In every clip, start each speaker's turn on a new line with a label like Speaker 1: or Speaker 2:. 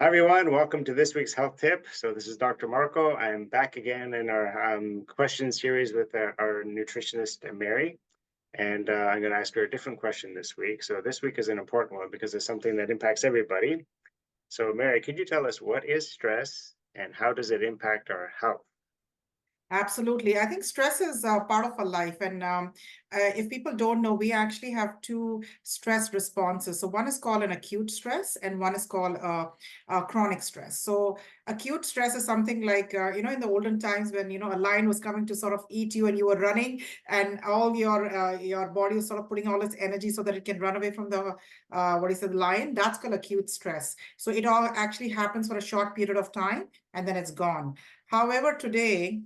Speaker 1: Hi everyone, welcome to this week's health tip. So this is Dr. Marco. I'm back again in our question series with our nutritionist Mary, and I'm going to ask her a different question this week. So this week is an important one because it's something that impacts everybody. So Mary, could you tell us what is stress and how does it impact our health?
Speaker 2: Absolutely. I think stress is part of our life. And if people don't know, we actually have two stress responses. So one is called an acute stress and one is called chronic stress. So acute stress is something like, in the olden times when, a lion was coming to sort of eat you and you were running and all your body was sort of putting all its energy so that it can run away from the lion. That's called acute stress. So it all actually happens for a short period of time and then it's gone. However, today,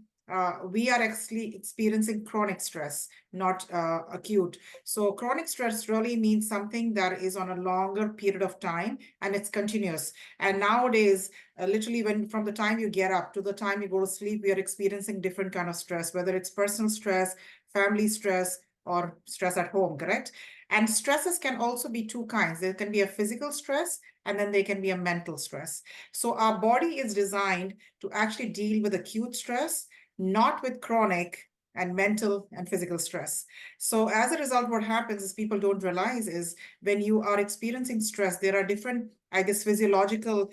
Speaker 2: we are actually experiencing chronic stress, not acute. So chronic stress really means something that is on a longer period of time and it's continuous. And nowadays, literally when from the time you get up to the time you go to sleep, we are experiencing different kind of stress, whether it's personal stress, family stress, or stress at home, correct? And stresses can also be two kinds. There can be a physical stress and then there can be a mental stress. So our body is designed to actually deal with acute stress, not with chronic and mental and physical stress. So as a result, what happens is people don't realize is when you are experiencing stress, there are different, physiological,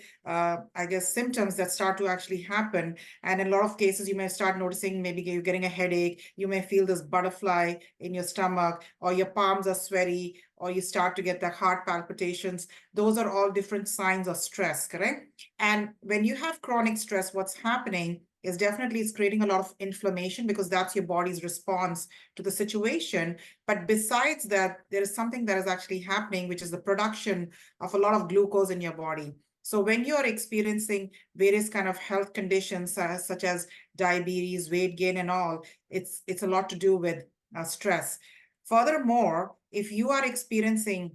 Speaker 2: symptoms that start to actually happen. And in a lot of cases, you may start noticing maybe you're getting a headache, you may feel this butterfly in your stomach, or your palms are sweaty, or you start to get the heart palpitations. Those are all different signs of stress, correct? And when you have chronic stress, what's happening is definitely it's creating a lot of inflammation because that's your body's response to the situation. But besides that, there is something that is actually happening, which is the production of a lot of glucose in your body. So when you are experiencing various kind of health conditions, such as diabetes, weight gain, and all, it's a lot to do with stress. Furthermore, if you are experiencing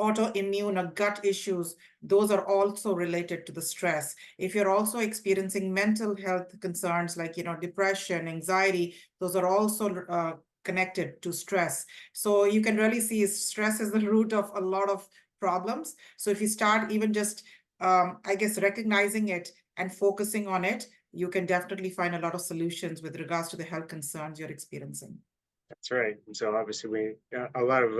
Speaker 2: autoimmune or gut issues, those are also related to the stress. If you're also experiencing mental health concerns like, depression, anxiety, those are also connected to stress. So you can really see stress is the root of a lot of problems. So if you start even just, recognizing it and focusing on it, you can definitely find a lot of solutions with regards to the health concerns you're experiencing.
Speaker 1: That's right. And so obviously a lot of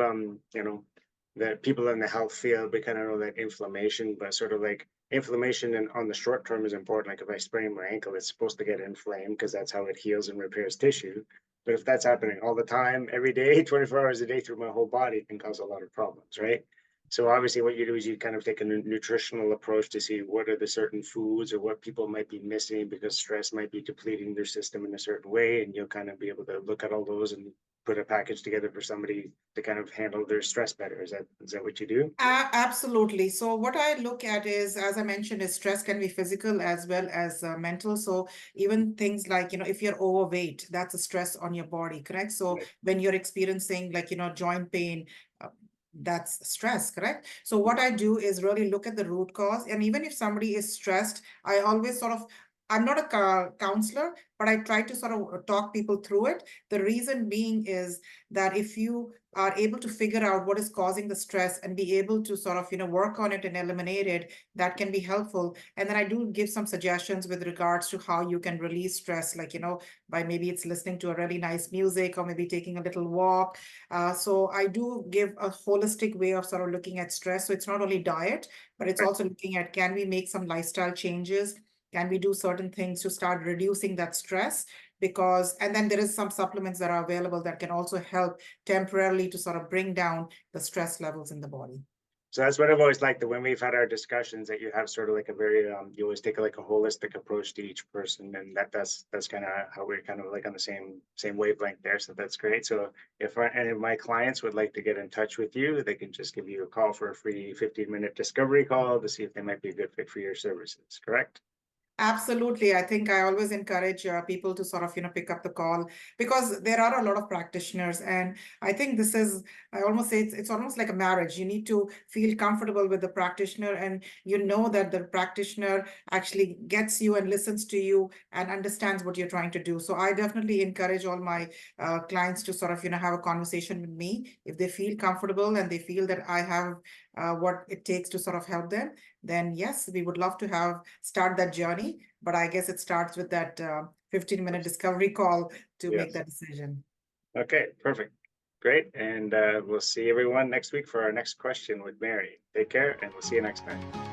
Speaker 1: that people in the health field, we kind of know that inflammation, but sort of like inflammation on the short term is important. Like if I sprain my ankle, it's supposed to get inflamed because that's how it heals and repairs tissue. But if that's happening all the time, every day, 24 hours a day through my whole body, it can cause a lot of problems, right? So obviously what you do is you kind of take a nutritional approach to see what are the certain foods or what people might be missing because stress might be depleting their system in a certain way. And you'll kind of be able to look at all those and put a package together for somebody to kind of handle their stress better. Is that what you do?
Speaker 2: Absolutely. So what I look at is, as I mentioned, is stress can be physical as well as mental. So even things like, if you're overweight, that's a stress on your body, correct? So
Speaker 1: Right.
Speaker 2: when you're experiencing like, joint pain, uh, that's stress, correct? So what
Speaker 1: Mhm.
Speaker 2: I do is really look at the root cause. And even if somebody is stressed, I always sort of, I'm not a counselor, but I try to sort of talk people through it. The reason being is that if you are able to figure out what is causing the stress and be able to sort of work on it and eliminate it, that can be helpful. And then I do give some suggestions with regards to how you can release stress, like by maybe it's listening to a really nice music or maybe taking a little walk. So I do give a holistic way of sort of looking at stress. So it's not only diet, but it's
Speaker 1: Right.
Speaker 2: also looking at, can we make some lifestyle changes? Can we do certain things to start reducing that stress? Because and then there is some supplements that are available that can also help temporarily to sort of bring down the stress levels in the body.
Speaker 1: So that's what I've always liked that when we've had our discussions that you have sort of like a very you always take like a holistic approach to each person and that's kind of how we're kind of like on the same wavelength there. So that's great. So if any of my clients would like to get in touch with you, they can just give you a call for a free 15-minute discovery call to see if they might be a good fit for your services, correct?
Speaker 2: Absolutely. I think I always encourage people to sort of, pick up the call because there are a lot of practitioners. And I think this is, I almost say it's almost like a marriage. You need to feel comfortable with the practitioner and you know that the practitioner actually gets you and listens to you and understands what you're trying to do. So I definitely encourage all my clients to sort of, have a conversation with me if they feel comfortable and they feel that I have what it takes to sort of help them, then yes, we would love to start that journey. But I guess it starts with that 15-minute discovery call to make
Speaker 1: Yes.
Speaker 2: that decision.
Speaker 1: Okay, perfect. Great. And we'll see everyone next week for our next question with Mary. Take care, and we'll see you next time.